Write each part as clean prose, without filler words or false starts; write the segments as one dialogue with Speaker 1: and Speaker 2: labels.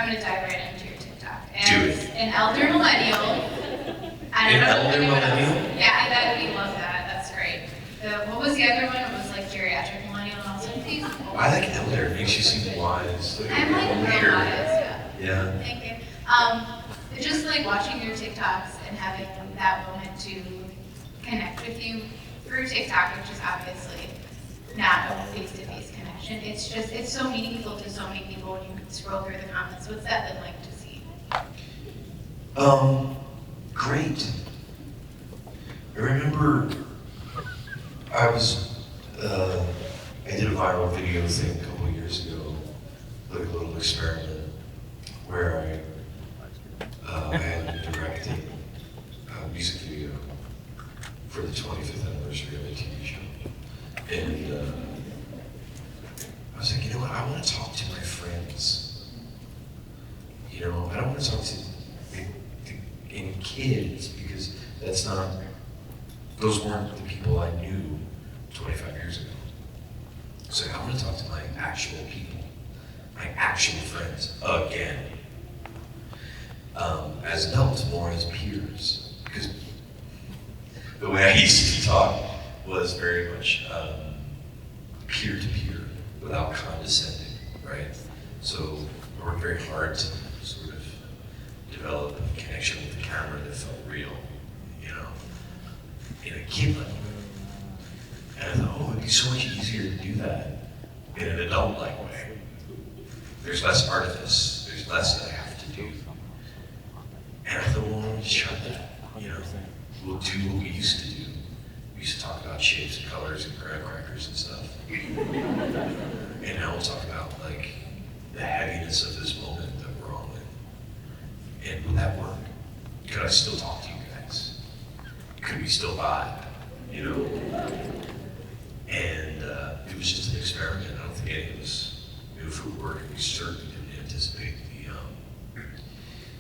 Speaker 1: I'm gonna dive right into your TikTok.
Speaker 2: Do
Speaker 1: As
Speaker 2: it.
Speaker 1: an elder millennial.
Speaker 2: An elder millennial?
Speaker 1: Yeah, we love that. That's great. What was the other one? It was like geriatric millennial also. Please.
Speaker 2: I like elder. It makes you seem wise.
Speaker 1: I'm like real wise, yeah.
Speaker 2: Yeah.
Speaker 1: Thank you. Just like watching your TikToks and having that moment to connect with you through TikTok, which is obviously not a face-to-face connection. It's so meaningful to so many people when you scroll through the comments. What's that been like to see?
Speaker 2: Great. I remember I did a viral video thing a couple of years ago, like a little experiment where I had been directing a music video for the 25th anniversary of a TV show. And I was like, you know what, I want to talk to my friends. You know, I don't want to talk to any kids because those weren't the people I knew 25 years ago. So I want to talk to my actual people, my actual friends again. As adults, more as peers, because the way I used to talk was very much peer-to-peer, without condescending, right? So I worked very hard to sort of develop a connection with the camera that felt real, you know, in a kid level. And I thought, oh, it'd be so much easier to do that in an adult-like way. There's less artifice, there's less that I have to do. And I thought, well, let's try that, you know. We'll do what we used to do. We used to talk about shapes and colors and graham crackers and stuff. And now we'll talk about, like, the heaviness of this moment that we're all in. And will that work? Could I still talk to you guys? Could we still vibe, you know? And it was just an experiment. I don't think any of us knew if it would work, and we certainly didn't anticipate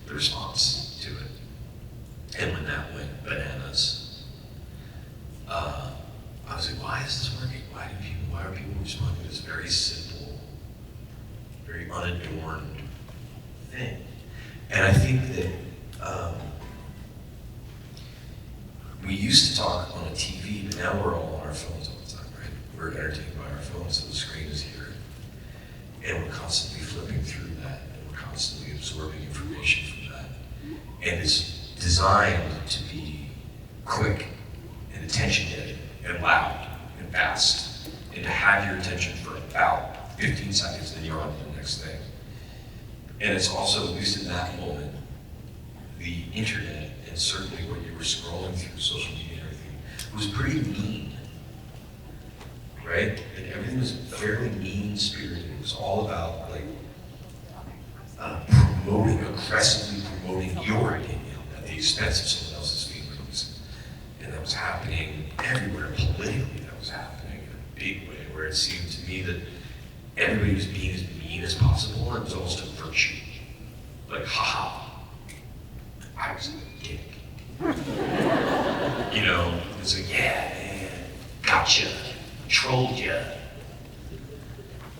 Speaker 2: the response to it. And when that went bananas, I was like, why is this working? Why are people responding to this very simple, very unadorned thing? And I think that we used to talk on a TV, but now we're all on our phones all the time, right? We're entertained by our phones, so the screen is here. And we're constantly flipping through that, and we're constantly absorbing information from that. And it's designed to be quick and attention-getting and loud and fast, and to have your attention for about 15 seconds, then you're on to the next thing. And it's also, at least in that moment, the internet, and certainly what you were scrolling through, social media and everything, was pretty mean, right? And everything was fairly mean-spirited. It was all about, like, aggressively promoting your opinion at the expense of someone else's feelings. And that was happening everywhere politically. That was happening in a big way, where it seemed to me that everybody was being as mean as possible, and it was almost a virtue. Like, haha, I was a dick. You know, it's like, yeah, man, gotcha, trolled ya.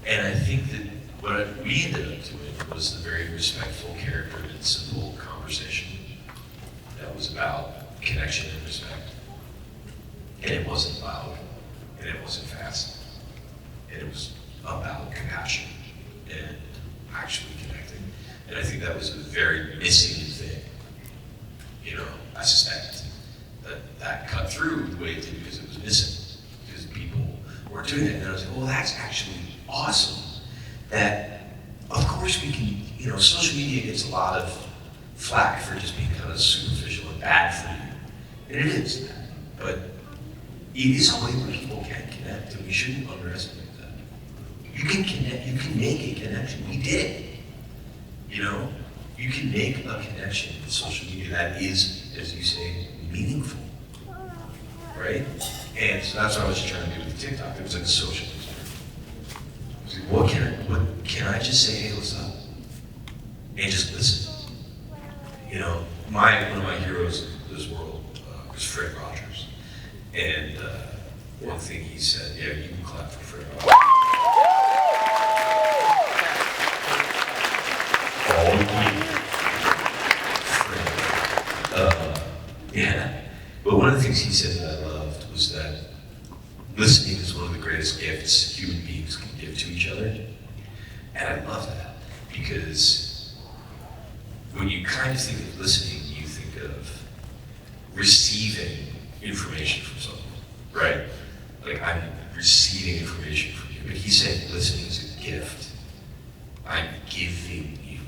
Speaker 2: And I think that what we ended up doing was the very respectful, charactered, simple conversation that was about connection and respect. And it wasn't loud, and it wasn't fast, and it was about compassion and actually connecting. And I think that was a very missing thing. You know, I suspect that cut through the way it did because it was missing, because people weren't doing it. And I was like, well, that's actually awesome. That, of course we can, you know, social media gets a lot of flack for just being kind of superficial and bad for you. And it is, but it is a way where people can connect, and we shouldn't underestimate that. You can connect, you can make a connection. We did it. You know, you can make a connection with social media that is, as you say, meaningful, right? And so that's what I was trying to do with TikTok. It was like a social experiment. I was like, what can I just say, hey, what's up? And just listen. You know, one of my heroes in this world was Fred Rogers. And one thing he said, yeah, you can clap for Fred Rogers. All things he said that I loved was that listening is one of the greatest gifts human beings can give to each other. And I love that because when you kind of think of listening, you think of receiving information from someone, right? Like I'm receiving information from you. But he said listening is a gift. I'm giving you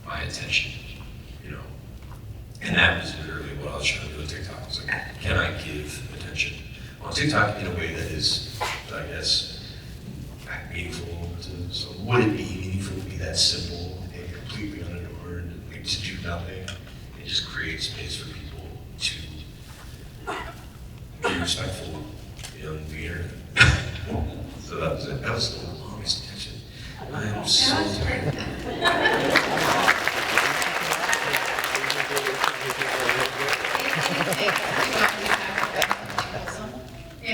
Speaker 2: my attention, you know? And that was literally what I was trying to do on TikTok. I was like, can I give attention on TikTok in a way that is, I guess, meaningful to someone? Would it be meaningful to be that simple and completely unadorned and like, to do nothing and just create space for people to be respectful on the internet? So that was it. That was the longest attention. I am so tired.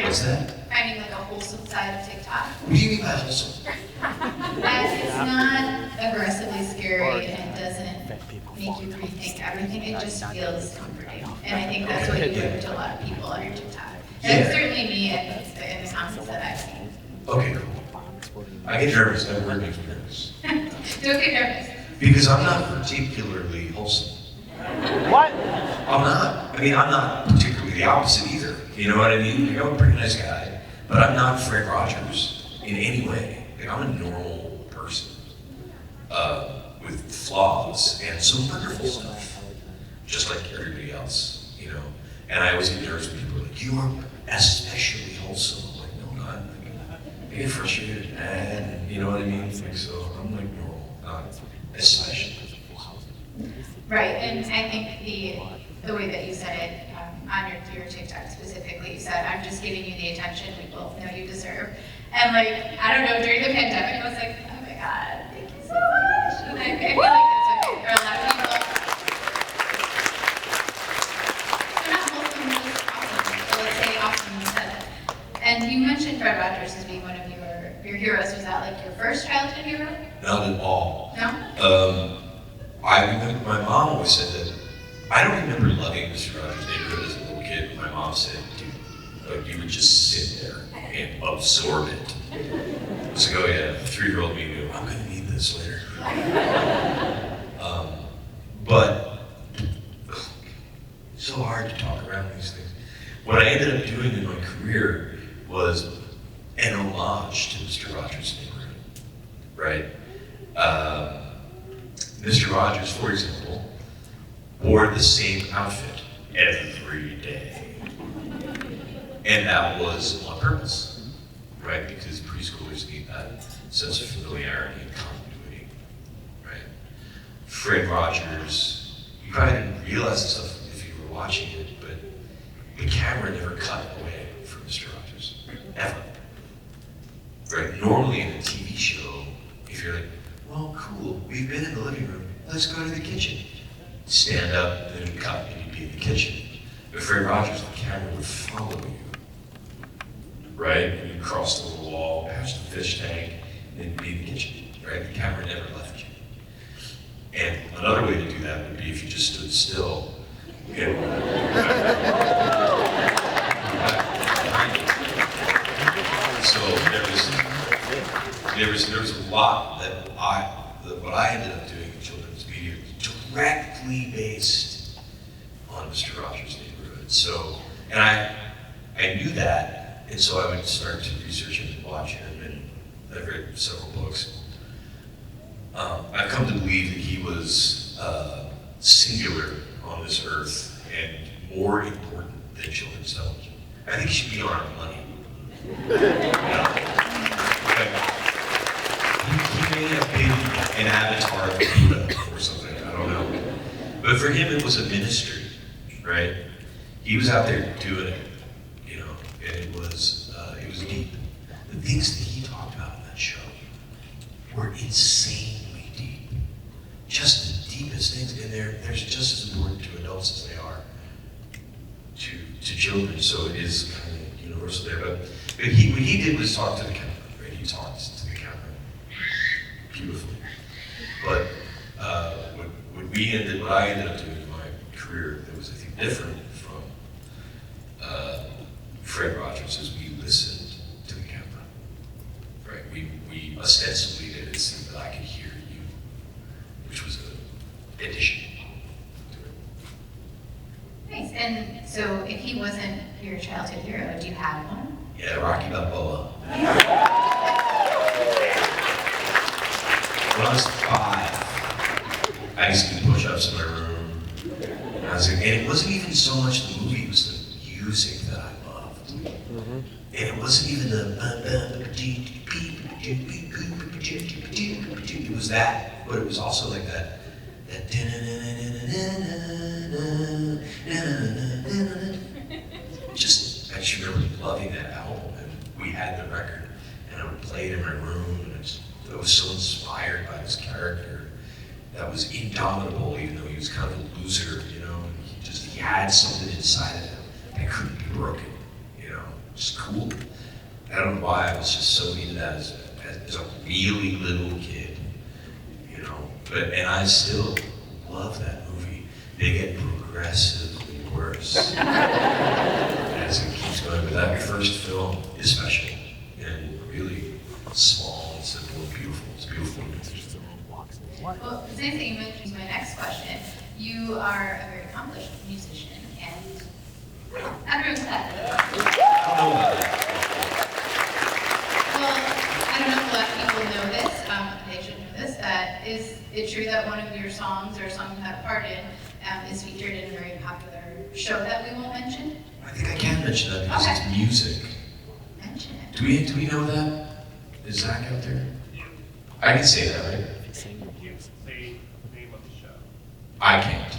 Speaker 2: What's that?
Speaker 1: Finding like a wholesome side of TikTok.
Speaker 2: What do you mean by wholesome?
Speaker 1: That it's not aggressively scary and it doesn't make you rethink everything. It just feels comforting. And I think that's what you bring to a lot of people on your TikTok. And it's certainly me in the comments that I've seen.
Speaker 2: Okay, cool. I get nervous. That word makes me nervous.
Speaker 1: Don't get nervous.
Speaker 2: Because I'm not particularly wholesome.
Speaker 3: What?
Speaker 2: I'm not. I mean, I'm not particularly the opposite either. You know what I mean? Like, I'm a pretty nice guy, but I'm not Fred Rogers in any way. Like, I'm a normal person with flaws and some wonderful stuff, just like everybody else, you know? And I always get nervous when people are like, you are especially wholesome. I'm like, no, not. I get frustrated, and you know what I mean? Like, so I'm like normal, not especially.
Speaker 1: Right, and I think the way that you said it on your TikTok specifically, you said, I'm just giving you the attention we both know you deserve. And like, I don't know, during the pandemic, I was like, oh my God, thank you so much. And I feel like that's what for a lot of people. They're not wholesome, they're just awesome. So let's say awesome instead. And you mentioned Fred Rogers as being one of your heroes. Was that like your first childhood hero?
Speaker 2: Not at all.
Speaker 1: No?
Speaker 2: I remember my mom always said that, I don't remember loving Mr. Rogers' Neighborhood as a little kid, but my mom said, dude, you would just sit there and absorb it. I was like, oh yeah, 3-year-old me knew, I'm gonna need this later. But, it's so hard to talk around these things. What I ended up doing in my career was an homage to Mr. Rogers' Neighborhood, right? Mr. Rogers, for example, wore the same outfit every day. And that was on purpose, right? Because preschoolers need that sense of familiarity and continuity, right? Fred Rogers, you probably didn't realize this stuff if you were watching it, but the camera never cut away from Mr. Rogers, ever. Right? Normally in a TV show, if you're like, well, cool, we've been in the living room, let's go to the kitchen. Stand up, then cut, and you'd be in the kitchen. But Fred Rogers, the camera would follow you, right? And you'd cross the little wall, past the fish tank, and then you'd be in the kitchen, right? The camera never left you. And another way to do that would be if you just stood still, and so there was a lot that what I ended up doing in children's media directly based on Mr. Rogers' Neighborhood. So, and I knew that, and so I would start to research him and watch him, and I've read several books. I've come to believe that he was singular on this earth and more important than children's television. I think he should be on our money. He may have been an avatar of Buddha or something, I don't know. But for him, it was a ministry, right? He was out there doing it, you know, and it was deep. The things that he talked about in that show were insanely deep. Just the deepest things, and they're just as important to adults as they are to children, so it is kind of universal there. But what he did was talk to the camera, right? He talked to the camera beautifully. But what I ended up doing in my career that was, I think, different from addition.
Speaker 1: Nice. And so if he wasn't your childhood hero, do you have one?
Speaker 2: Yeah, Rocky Balboa. When I was 5, I used to do push-ups in my room. And and it wasn't even so much the movie, it was the music that I loved. And it wasn't even the it was that, but it was also like that just, I just remember loving that album, and we had the record, and I would play it in my room, and I was so inspired by this character that was indomitable, even though he was kind of a loser, you know, and he had something inside of him that couldn't be broken, you know, just cool. I don't know why I was just so into that as a really little kid, you know, and I still love that movie. They get progressively worse as it keeps going, but that first film is special and really small and simple and beautiful. It's beautiful.
Speaker 1: Well, the same thing you mentioned is my next question. You are a very accomplished musician, and everyone's that.
Speaker 2: I don't know about that.
Speaker 1: Well, I don't know if a lot of people know this. They should know this. Is it true that one of your songs or a song you had a part in is featured in a very popular show that we won't mention?
Speaker 2: I think I can mention that because
Speaker 1: Okay.
Speaker 2: it's music.
Speaker 1: Mention it.
Speaker 2: Do we know that? Is Zach out there? I can say that, right?
Speaker 3: Say the name of the show.
Speaker 2: I can't.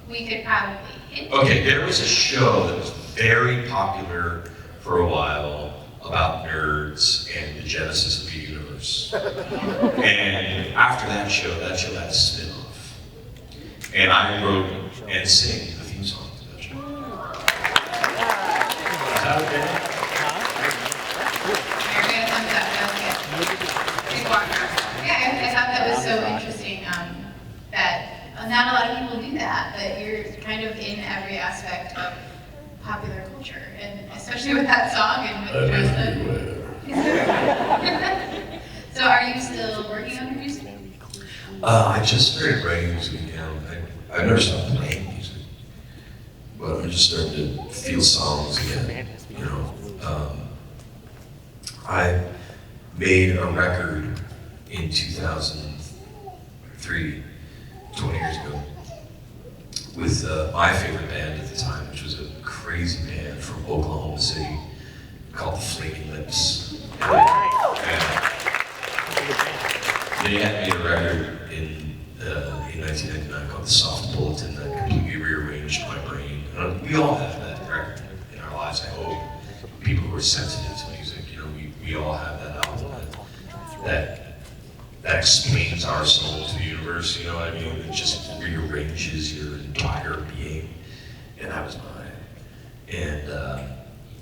Speaker 1: We could probably hint.
Speaker 2: Okay, there was a show that was very popular for a while about nerds and the genesis of the universe. And after that show had a spin-off. And I wrote and sang the theme song to that show. Is that okay?
Speaker 1: Mary, thumbs up. That was good. Big walker. Yeah, I thought that was so interesting that not a lot of people do that, but you're kind of in every aspect of popular culture, and especially with that song and with Joseph. So are you still working on your music?
Speaker 2: I just started writing music again. I never stopped playing music, but I'm just starting to feel songs again. You know, I made a record in 2003, 20 years ago, with my favorite band at the time, which was a crazy band from Oklahoma City called the Flaming Lips. And they had made a record in 1999 called The Soft Bulletin that completely rearranged my brain. We all have that record in our lives, I hope. People who are sensitive to music, you know, we all have that album that explains our soul to the universe, you know what I mean? It just rearranges your entire being, and that was mine. And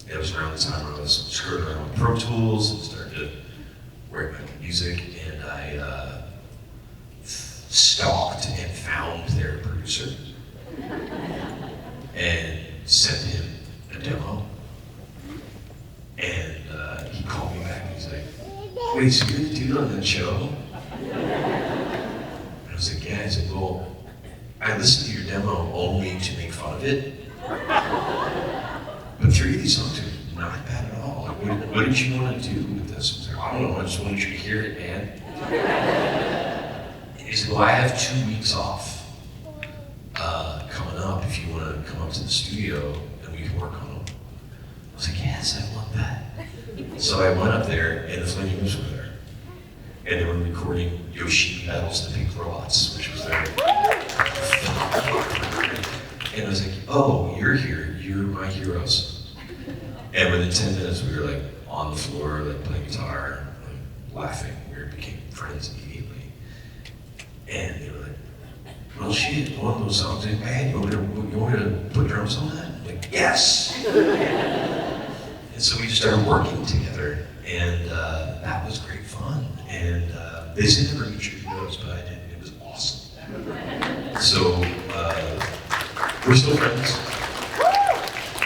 Speaker 2: it was around the time when I was screwing around with Pro Tools and started to write my own music, and I stalked and found their producer and sent him a demo. And he called me back and he's like, "Wait, so you're the dude on that show?" And I was like, "Yeah." He said, "Well, I listened to your demo only to make fun of it. But 3 of these songs are not bad at all. Like, what did you want to do with this?" I was like, "I don't know, I just wanted you to hear it, man." And he said, "Well, I have 2 weeks off coming up if you want to come up to the studio and we can work on them." I was like, "Yes, I want that." So I went up there and the Flaming Lips were there. And they were recording Yoshi Battles the Pink Robots, which was there. And I was like, "Oh, you're here. You're my heroes." And within 10 minutes, we were like on the floor, like playing guitar, like, laughing. We became friends immediately. And they were like, "Well, shit, one of those songs ain't bad. You want me to put drums on that?" I'm like, "Yes!" And so we just started working together, and that was great fun. And they said never reach your heroes, but I did. It was awesome. So we're still friends.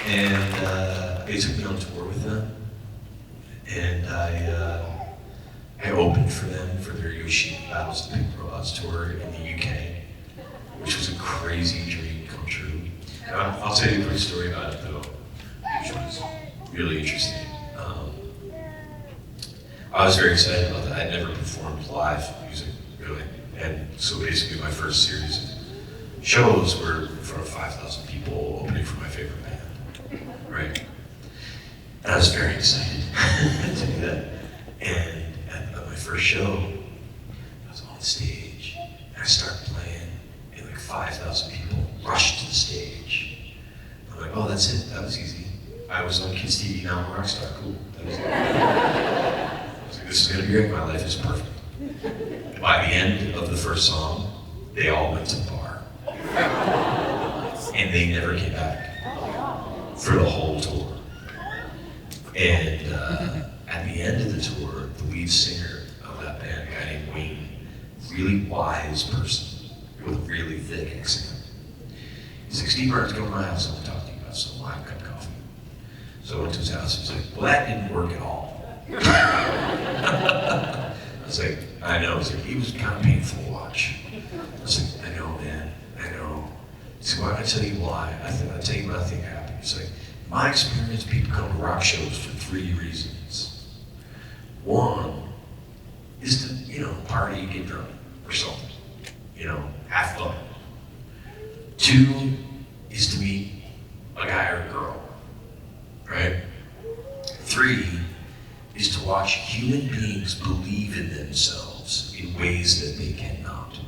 Speaker 2: And they took me on tour with them, and I opened for them for their Yoshi Battles the Pink Robots tour in the UK. which was a crazy dream come true. I'll tell you a quick story about it though, which was really interesting. I was very excited about that. I'd never performed live music, really. And so basically my first series of shows were in front of 5,000 people opening for my favorite band, right? And I was very excited to do that. And at my first show, I was on stage, and I started playing, and like 5,000 people rushed to the stage. I'm like, oh, that's it, that was easy. I was on Kids TV, now I'm a rock star, cool. That was it. I was like, this is gonna be great, my life is perfect. By the end of the first song, they all went to the bar. And they never came back for the whole tour. And at the end of the tour, the lead singer of that band, a guy named Wayne, really wise person with a really thick accent. He's like, Steve Martin's coming to my house, I want to talk to you about some wine, cup of coffee. So I went to his house, he's like, well, that didn't work at all. I was like, I know. He's like, he was kind of painful to watch. I was like, I know, man, I know. He said, why don't I tell you why? I'll tell you what I think happened. He's like, my experience, people come to rock shows for 3 reasons. One is to, party, get drunk, or something. Have fun. 2 is to meet a guy or a girl, right? 3 is to watch human beings believe in themselves in ways that they cannot.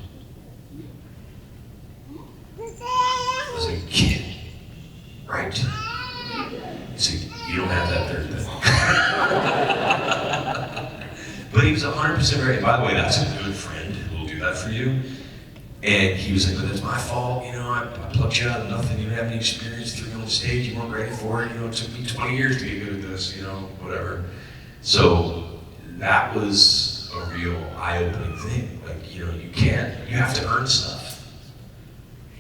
Speaker 2: I was like, kid, right? He's like, you don't have that third thing. But he was 100% right. By the way, that's a good friend who will do that for you. And he was like, but it's my fault, I plucked you out of nothing, you didn't have any experience, threw you on stage, you weren't ready for it, it took me 20 years to get good at this, whatever. So that was a real eye-opening thing. Like, you have to earn stuff.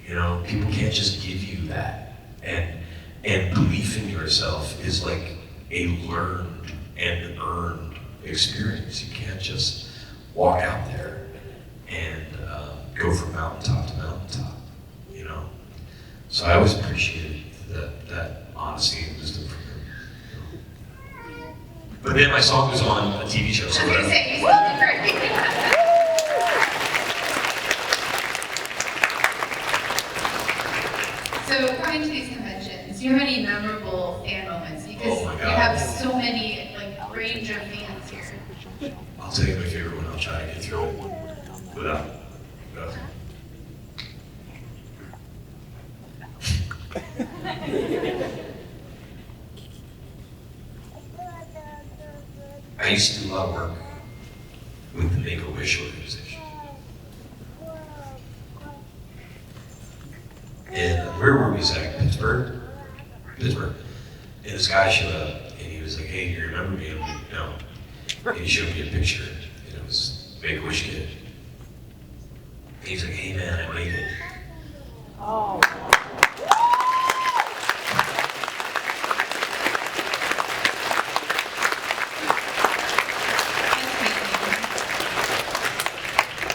Speaker 2: People can't just give you that. And belief in yourself is like a learned and earned experience. You can't just walk out there and go from mountaintop to mountaintop, So I always appreciated that honesty and wisdom from him. But then my song was on a TV show, so whatever.
Speaker 1: You still look great. So coming to these conventions, do you have any memorable fan moments? Because
Speaker 2: Oh my
Speaker 1: you
Speaker 2: God.
Speaker 1: have so many, range of fans here.
Speaker 2: I'll tell you my favorite one. I'll try to get through it without. I used to do a lot of work with the Make-A-Wish organization. And where were we, Zach? Pittsburgh. And this guy showed up, and he was like, hey, you remember me? I'm like, no. And he showed me a picture, and it was Make-A-Wish kid. And he's like, hey man, I made it.
Speaker 4: Oh.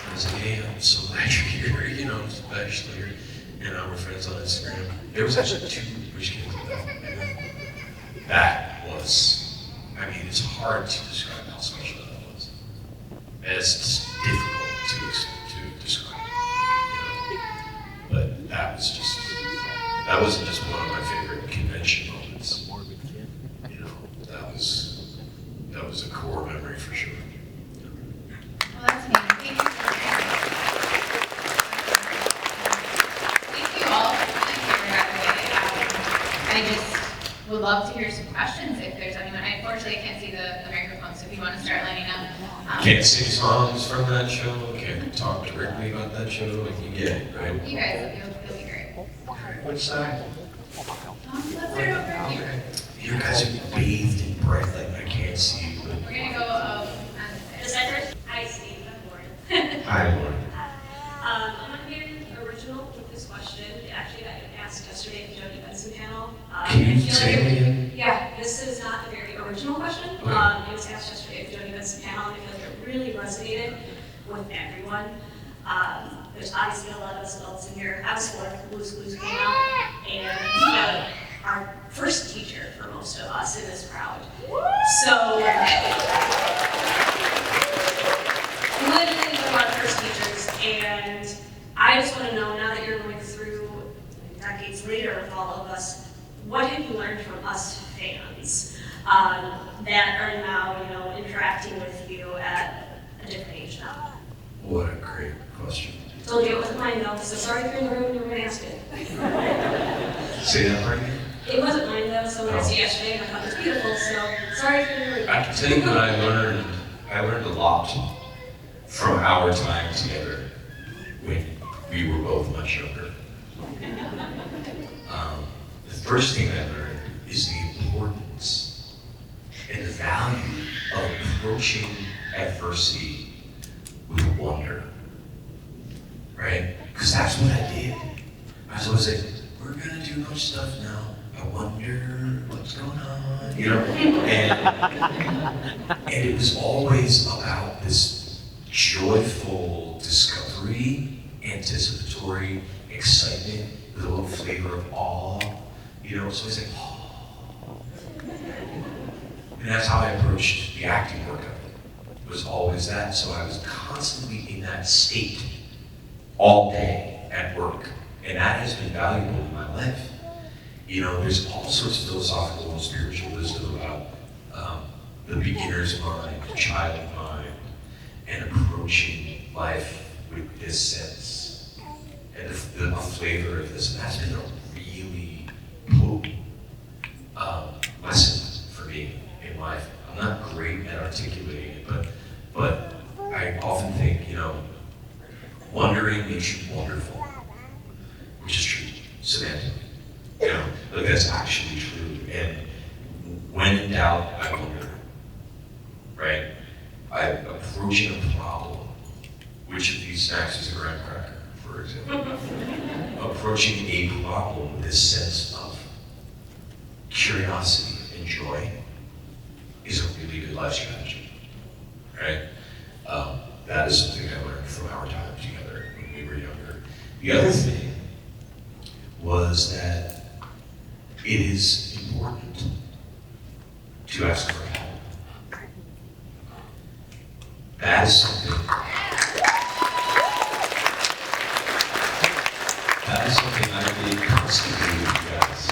Speaker 2: I was like, hey, I'm so glad you're here, I'm so glad you're still here. And we're friends on Instagram. There was actually 2 Wish kids with that. That was, it's hard to describe how special that was. And it's difficult to describe, But that wasn't just one of my favorite convention moments. That was a core memory for sure.
Speaker 1: Well, that's neat. Thank you for sharing. Thank you all for being here today. I just would love to hear some questions if there's anyone. Unfortunately, I can't see the microphone, so if you want to start lining up.
Speaker 2: Can't sing songs from that show, can't talk directly about that show, you get it, right?
Speaker 1: You guys, you'll be great.
Speaker 2: Which side?
Speaker 1: Let's start over here.
Speaker 2: You guys are bathed in bright light, I can't see you.
Speaker 1: We're going to go on
Speaker 5: Is that first? Hi, Steve. I'm Lauren.
Speaker 2: Hi, Lauren.
Speaker 5: I'm going to be original with this question. It actually got asked yesterday at the Jody Benson panel.
Speaker 2: Can you say it again?
Speaker 5: Yeah, this is not a very original question.
Speaker 2: Okay.
Speaker 5: It was asked yesterday at the Jody Benson panel, and I feel like it really resonated with everyone. there's obviously a lot of us adults in here. I was 4 when Blue's Clues came out, and our first teacher for most of us in this crowd. So, literally one of our first teachers, and I just want to know, now that you're going through decades later with all of us, what have you learned from us fans that are now, interacting with you at a different age now?
Speaker 2: What a great question.
Speaker 5: Told you it wasn't mine though, so sorry if you're in the room and you were going to ask it.
Speaker 2: Say that part again?
Speaker 5: It wasn't mine though, so when I asked you yesterday, I thought it was beautiful, so sorry if you're in the room.
Speaker 2: I can tell you what I learned. I learned a lot from our time together when we were both much younger. The first thing I learned is the importance and the value of approaching adversity with wonder, right? Because that's what I did. I was always like, we're gonna do a bunch of stuff now. I wonder what's going on, and it was always about this joyful discovery, anticipatory excitement with a little flavor of awe. So always like, oh. And that's how I approached the acting work of it. It was always that. So I was constantly in that state all day at work. And that has been valuable in my life. There's all sorts of philosophical and spiritual wisdom about the beginner's mind, the child mind, and approaching life with this sense and the flavor of this. And that's been a really potent lesson for me in life. I'm not great at articulating it, but I often think, wondering makes you wonderful, which is true, semantically. But that's actually true. And when in doubt, I wonder, right? I'm approaching a problem. Which of these snacks is a graham cracker, for example? Approaching a problem with this sense of curiosity and joy is a really good life strategy, right? That is something I learned from our time together when we were younger. The other thing was that it is important to ask for help. That is something I did constantly with you guys.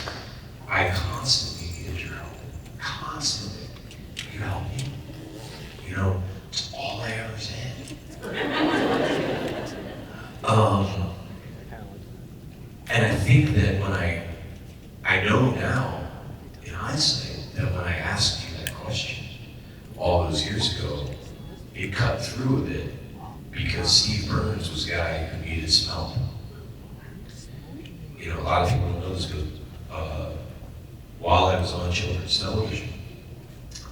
Speaker 2: I constantly needed your help. Constantly. You help me. It's all I ever said. And I think that when I know now, in hindsight, that when I asked you that question all those years ago, it cut through a bit because Steve Burns was a guy who needed some help. A lot of people don't know this, but while I was on children's television,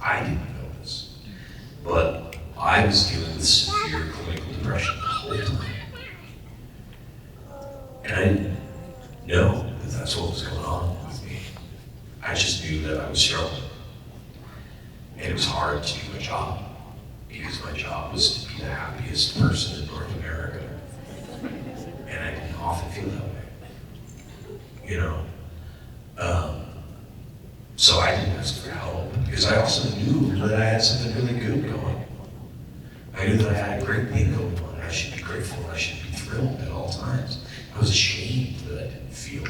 Speaker 2: I didn't know this, but I was dealing with severe clinical depression the whole time. And I didn't know that that's what was going on with me. I just knew that I was struggling. And it was hard to do my job, because my job was to be the happiest person in North America. And I didn't often feel that way. So I didn't ask for help, because I also knew that I had something really good going. I knew that I had a great thing going on. I should be grateful, I should be thrilled at all times. I was ashamed that I didn't feel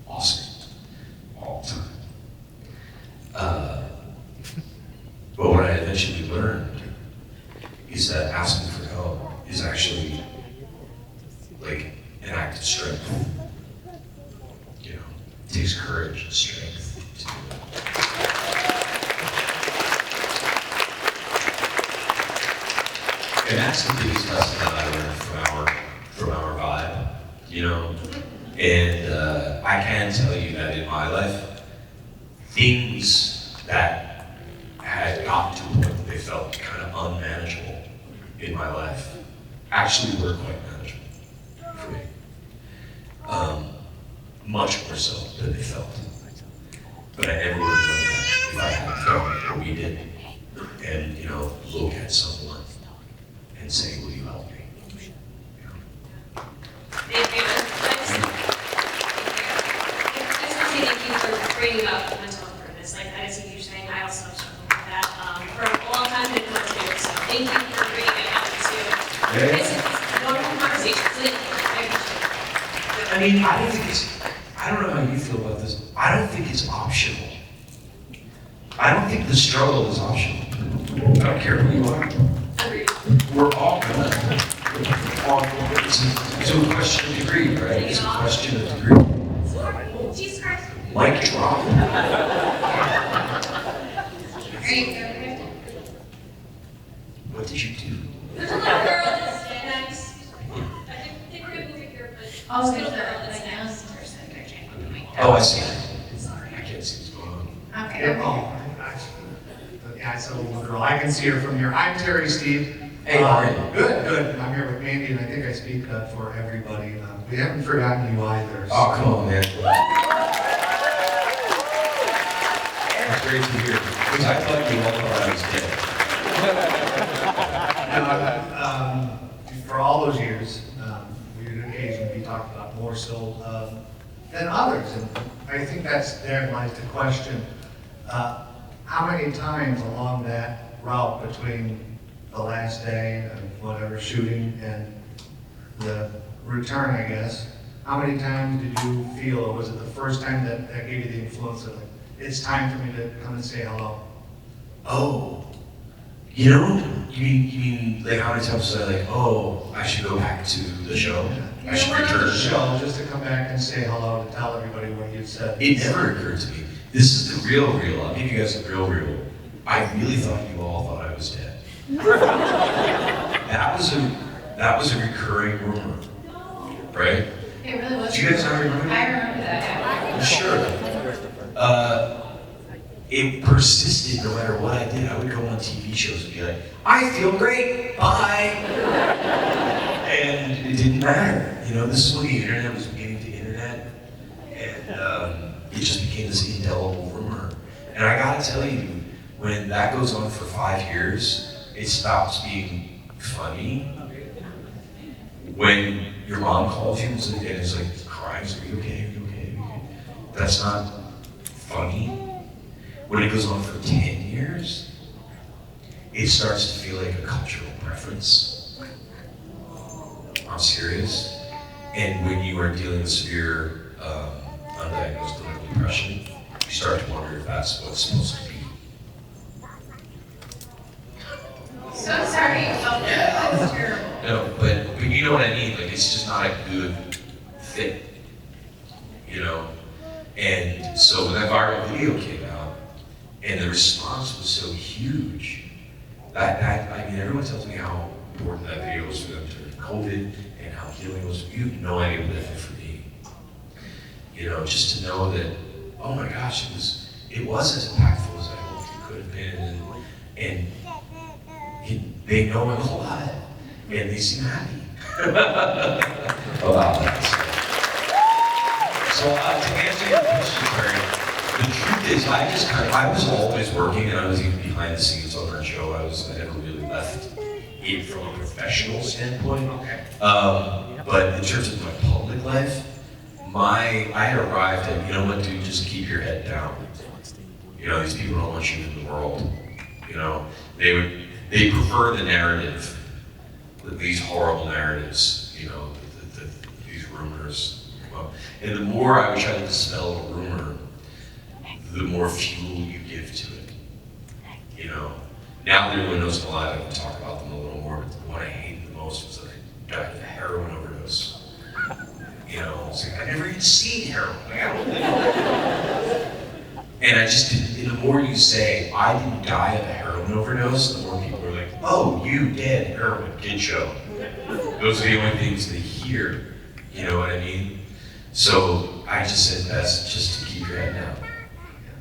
Speaker 2: awesome all the time. But what I eventually learned is that asking for help is actually like an act of strength. It takes courage and strength to do that. And that's the biggest lesson that I learned from our vibe, And I can tell you that in my life, things that had gotten to a point that they felt kind of unmanageable in my life actually were quite manageable for me. Much more so than they felt. But I never would have done that if I hadn't felt what we did. And, look at someone and say, will you help me?
Speaker 5: Thank you. I just want to say thank you for bringing up mental health purpose. Like, that is a huge thing. I also have struggled with that for a long time in too. So thank you for bringing it up too. This is a wonderful conversation. So thank you. I appreciate it.
Speaker 2: I mean, I don't know how you feel about this. I don't think it's optional. I don't think the struggle is optional. I don't care who you are.
Speaker 5: Agreed.
Speaker 2: We're all gonna. It's a question of degree, right? It's a question of degree.
Speaker 5: Jesus Christ.
Speaker 2: Mic drop.
Speaker 1: Are you good?
Speaker 2: What did you do?
Speaker 5: There's a little girl that's nice. I think we're gonna move it here, but
Speaker 1: Oh,
Speaker 5: there's a
Speaker 1: there's
Speaker 5: little girl
Speaker 1: a
Speaker 5: that's
Speaker 1: young
Speaker 5: nice.
Speaker 1: person they're changing the mic.
Speaker 2: Oh, I see.
Speaker 5: Sorry.
Speaker 2: I can't see what's going on.
Speaker 1: Okay.
Speaker 6: Yeah, I said a little girl. I can see her from here. I'm Terry Steve.
Speaker 2: Hey, how are you?
Speaker 6: Good, good. I'm here with Mandy, and I think I speak for everybody. We haven't forgotten you either. so-
Speaker 2: Oh, come on, man. That's great to hear. Because I thought you all thought I was dead.
Speaker 6: For all those years, we would occasionally be talked about more so than others. And I think therein lies the question. How many times along that route between the last day of whatever shooting and the return, I guess, how many times did you feel, or was it the first time that gave you the influence of like, it's time for me to come and say hello?
Speaker 2: Oh, you mean like how many times was I like, oh, I should go back to the show? I should
Speaker 6: Not
Speaker 2: return.
Speaker 6: the show, just to come back and say hello, to tell everybody what you said.
Speaker 2: It never occurred to me. This is the real. I'll give you guys the real. I really thought you all thought I was dead. That was a recurring rumor, right?
Speaker 1: It really was.
Speaker 2: Do you guys not remember?
Speaker 1: I remember that, yeah.
Speaker 2: Sure. It persisted no matter what I did. I would go on TV shows and be like, I feel great, bye. And it didn't matter. You know, this is when the internet was beginning to internet. And it just became this indelible rumor. And I gotta tell you, when that goes on for 5 years, it stops being funny. When your mom calls you and is like crying, are you okay? Are you okay? Are you okay? That's not funny. When it goes on for 10 years, it starts to feel like a cultural preference. I'm serious. And when you are dealing with severe undiagnosed clinical depression, you start to wonder if that's what it's supposed to be.
Speaker 1: So sorry. Oh, that was terrible.
Speaker 2: No, but you know what I mean? Like, it's just not a good fit, you know? And so when that viral video came out, and the response was so huge, I mean, everyone tells me how important that video was for them during COVID, and how healing was. You have no idea what that did for me. You know, just to know that, oh my gosh, it was as impactful as I hoped it could have been, and they know I'm alive, and they seem happy about that. So to answer your question, Terry, the truth is I was always working, and I was even behind the scenes on our show. I never really left it from a professional standpoint.
Speaker 6: Okay.
Speaker 2: But in terms of my public life, I had arrived at, you know what, dude, just keep your head down. You know, these people don't want you in the world. You know, they prefer the narrative, these horrible narratives, you know, these rumors. Well, and the more I would try to dispel a rumor, the more fuel you give to it. You know, now that everyone knows I'm alive, I can talk about them a little more, but the one I hated the most was that I died of a heroin overdose. You know, it's like, I've never even seen heroin. Like, I don't know. And I just didn't, and the more you say, I didn't die of a heroin overdose, the more people are like, oh, you dead, heroin, kid show. Those are the only things they hear, you know what I mean? So I just said best just to keep your head down.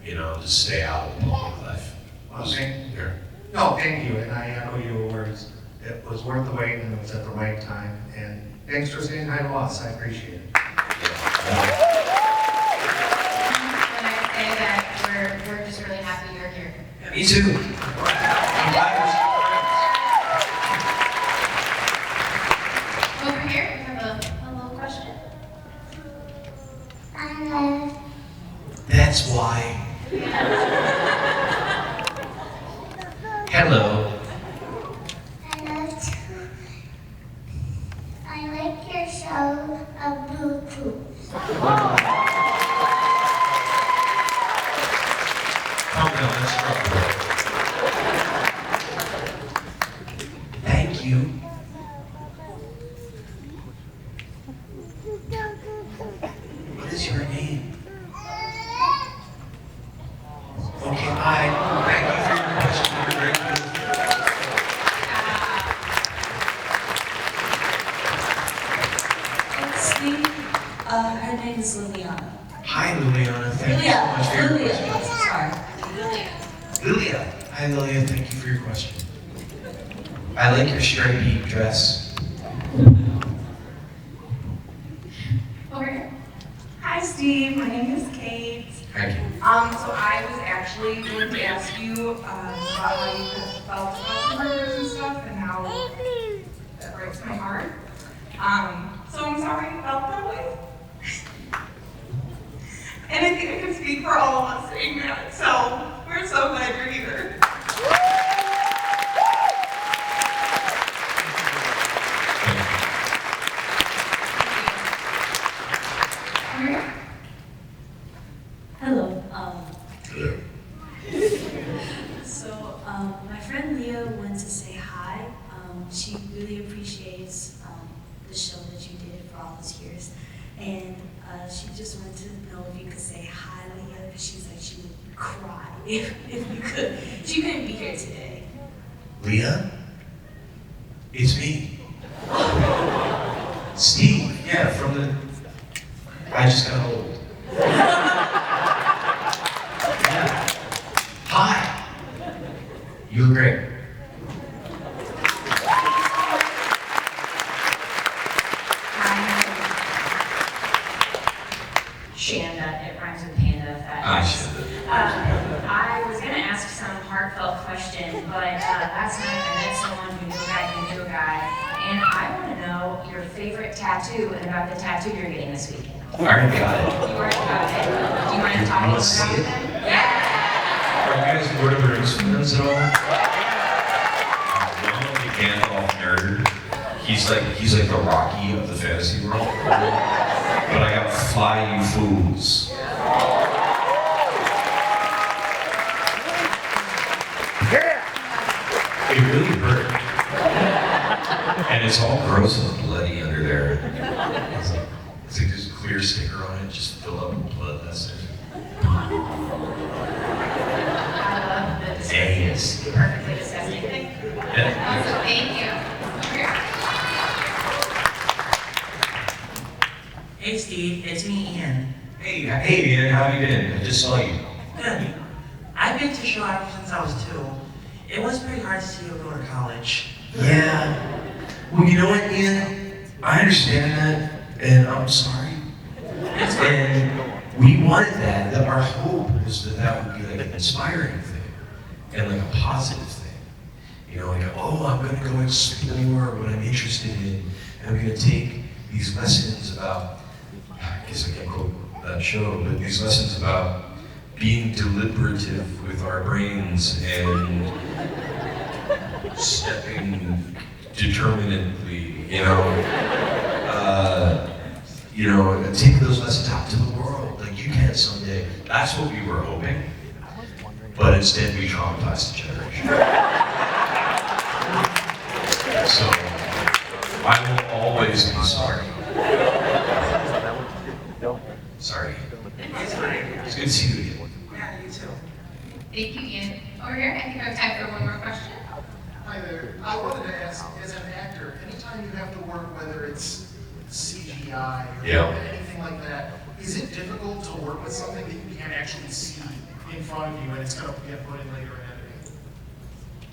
Speaker 2: You know, just stay out of the public life.
Speaker 6: Well, thank you.
Speaker 2: Yeah.
Speaker 6: No, thank you, and I echo your words. It was worth the wait, and it was at the right time. And thanks for saying hi to us. I appreciate it.
Speaker 2: Yeah.
Speaker 1: When I say that we're just really happy you're here.
Speaker 2: Me too. I'm glad we're still friends.
Speaker 1: Over here, we have a little question.
Speaker 7: Hello.
Speaker 2: That's why. Hello.
Speaker 7: Hello. I like your show of booktube.
Speaker 2: Calm down, let's go. Thank you. What is your name? Okay, bye. Thank you for your question. You're very good.
Speaker 8: Steve, her name is Liliana.
Speaker 2: Hi, Liliana. Thank you so much for your
Speaker 8: Lilia,
Speaker 2: question.
Speaker 8: sorry.
Speaker 2: Lilia. Hi, Lilia. Thank you for your question. I like your stripy dress.
Speaker 1: Over here.
Speaker 9: Hi Steve, my name is Kate.
Speaker 2: Thank you.
Speaker 9: So I was actually going to ask you about how you felt about the murders and stuff and how that breaks my heart. So I'm sorry you felt that way. And I think I can speak for all of us saying that, so we're so glad you're here.
Speaker 1: Over here.
Speaker 8: Hello.
Speaker 2: Hello.
Speaker 8: So my friend Leah wanted to say hi. She really appreciates the show that you did for all those years. And she just wanted to know if you could say hi, Leah, because she's like, she would cry if you could. She couldn't be here today.
Speaker 2: Leah? It's me. Steve, yeah, from the... I just got old. Yeah. Hi. You look great.
Speaker 10: Shanda, it rhymes with panda. If that
Speaker 2: I
Speaker 10: helps.
Speaker 2: should.
Speaker 10: I was going to ask some heartfelt question, but last night I met someone who knew a guy, and I want to know your favorite tattoo and about the tattoo you're getting this weekend.
Speaker 2: I already got it.
Speaker 10: You already got it. Do you mind talking
Speaker 2: wanna
Speaker 10: about
Speaker 2: see
Speaker 10: it
Speaker 2: it?
Speaker 10: then? Yeah!
Speaker 2: Are you guys Lord of the Rings fans at all? I'm a big Gandalf nerd. He's like the Rocky of the fantasy world. But I got Fly You Fools. It really hurt. And it's all gross and bloody under there. It's like there's a clear sticker on it, just fill up with blood, that's it.
Speaker 10: I love the disgusting.
Speaker 2: Yes.
Speaker 10: Perfectly disgusting thing.
Speaker 2: Yeah.
Speaker 1: Awesome. Thank you. Over here.
Speaker 11: Hey Steve, it's me Ian.
Speaker 2: Hey, Ian, how have you been? I just saw you.
Speaker 11: Good. I've been to Chicago since I was 2. It was pretty hard to see you go to college.
Speaker 2: Yeah. Well, you know what, Ian? I understand that, and I'm sorry. And we wanted that. That our hope was that that would be like an inspiring thing and like a positive thing. You know, like, oh, I'm going to go explore what I'm interested in, and I'm going to take these lessons about, I guess I can't quote that show, but these lessons about being deliberative with our brains and stepping determinedly, and take those lessons out to the world, like you can someday. That's what we were hoping, but instead we traumatized the generation. So, I will always be sorry. Sorry.
Speaker 11: It's fine.
Speaker 2: It's good to see you again.
Speaker 11: Yeah, you too.
Speaker 1: Thank you, Ian. Over here, I think we have time for one more question.
Speaker 12: Hi there. I wanted to ask, as an actor, anytime you have to work, whether it's CGI or anything like that, is it difficult to work with something that you can't actually see in front of you and it's going to get put in later in editing?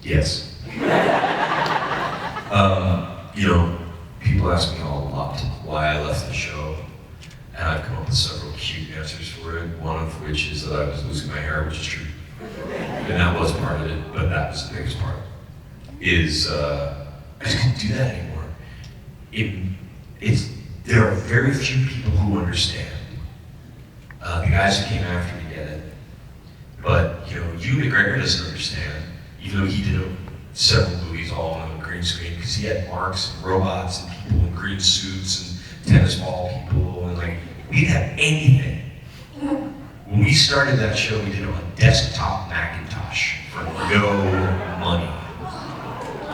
Speaker 2: Yes. People ask me a lot why I left the show, and I've come up with several cute answers for it, one of which is that I was losing my hair, which is true. And that was part of it, but that was the biggest part. I just couldn't do that anymore. There are very few people who understand The guys who came after me get it. But, you know, Hugh McGregor doesn't understand, even though he did several movies all on a green screen, because he had marks and robots and people in green suits and tennis ball people, and like, we didn't have anything. When we started that show, we did it on desktop Macintosh for no money.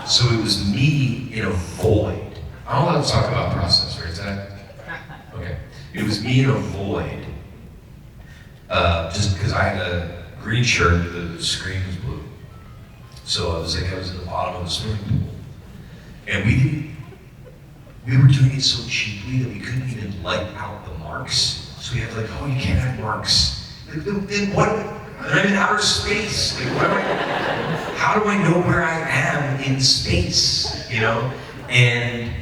Speaker 2: So it was me in a void. I don't want to talk about process, right? Is that? Okay. It was me in a void. Just because I had a green shirt, the screen was blue. So I was like, I was at the bottom of the swimming pool. And we were doing it so cheaply that we couldn't even light out the marks. So we had like, oh, you can't have marks. Like, then what? I'm in outer space. Like, how do I know where I am in space? You know? And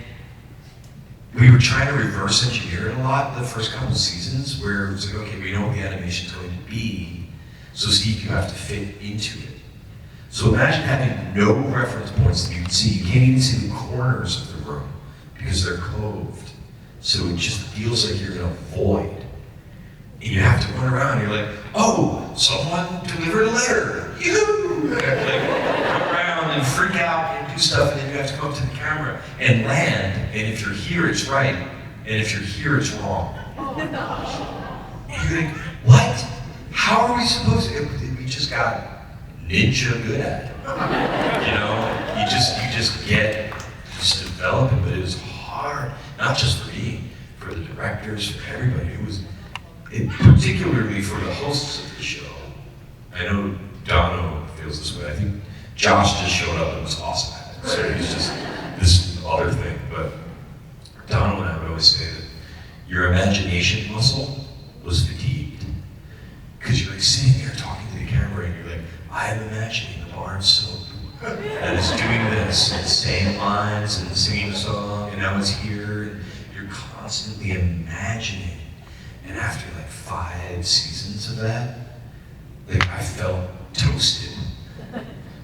Speaker 2: we were trying to reverse engineer it a lot the first couple seasons, where it was like, okay, we know what the animation's going to be, so Steve, you have to fit into it. So imagine having no reference points that you can see. You can't even see the corners of the room because they're clothed. So it just feels like you're in a void. And you have to run around, and you're like, oh, someone delivered a letter. Yoo-hoo! Like, run around and freak out and do stuff, and then you have to come up to the camera and land, and if you're here, it's right, and if you're here, it's wrong. And you're like, what? How are we supposed to? We just got ninja good at it. You know, you just develop it, but it was hard, not just for me, for the directors, for everybody. Particularly for the hosts of the show. I know Dono feels this way. I think Josh just showed up and was awesome at it. So he's just this other thing. But Dono and I would always say that your imagination muscle was fatigued. Because you're like sitting there talking to the camera and you're like, I'm imagining the bar and soap that is doing this and saying lines and singing a song, and now it's here, and you're constantly imagining. And after like 5 seasons of that, like I felt toasted.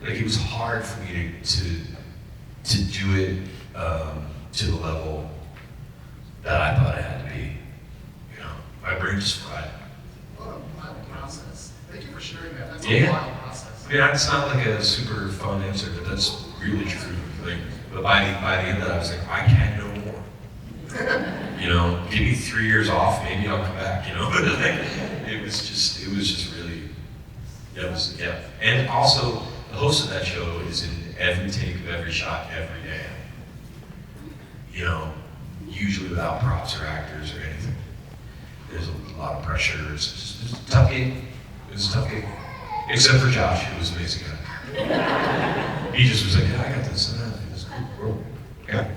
Speaker 2: Like it was hard for me to do it to the level that I thought it had to be. You know, my brain just fried.
Speaker 12: What a wild process. Thank you for sharing that. That's
Speaker 2: Yeah.
Speaker 12: a wild process.
Speaker 2: Yeah, it's not like a super fun answer, but that's really true. Like, but by the end of that, I was like, I can't know more. You know, give me 3 years off, maybe I'll come back, you know, but like, it was just really, yeah. And also, the host of that show is in every take of every shot, every day. You know, usually without props or actors or anything. There's a lot of pressure, it's a tough gig. It was a tough gig. Except for Josh, who was amazing guy. He just was like, yeah, I got this, and that, it's cool, bro. Yeah.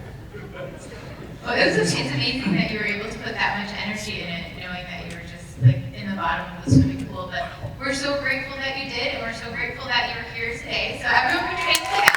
Speaker 1: Well, it's amazing that you were able to put that much energy in it, knowing that you were just like in the bottom of the swimming pool. But we're so grateful that you did, and we're so grateful that you're here today. So everyone, put your hands together.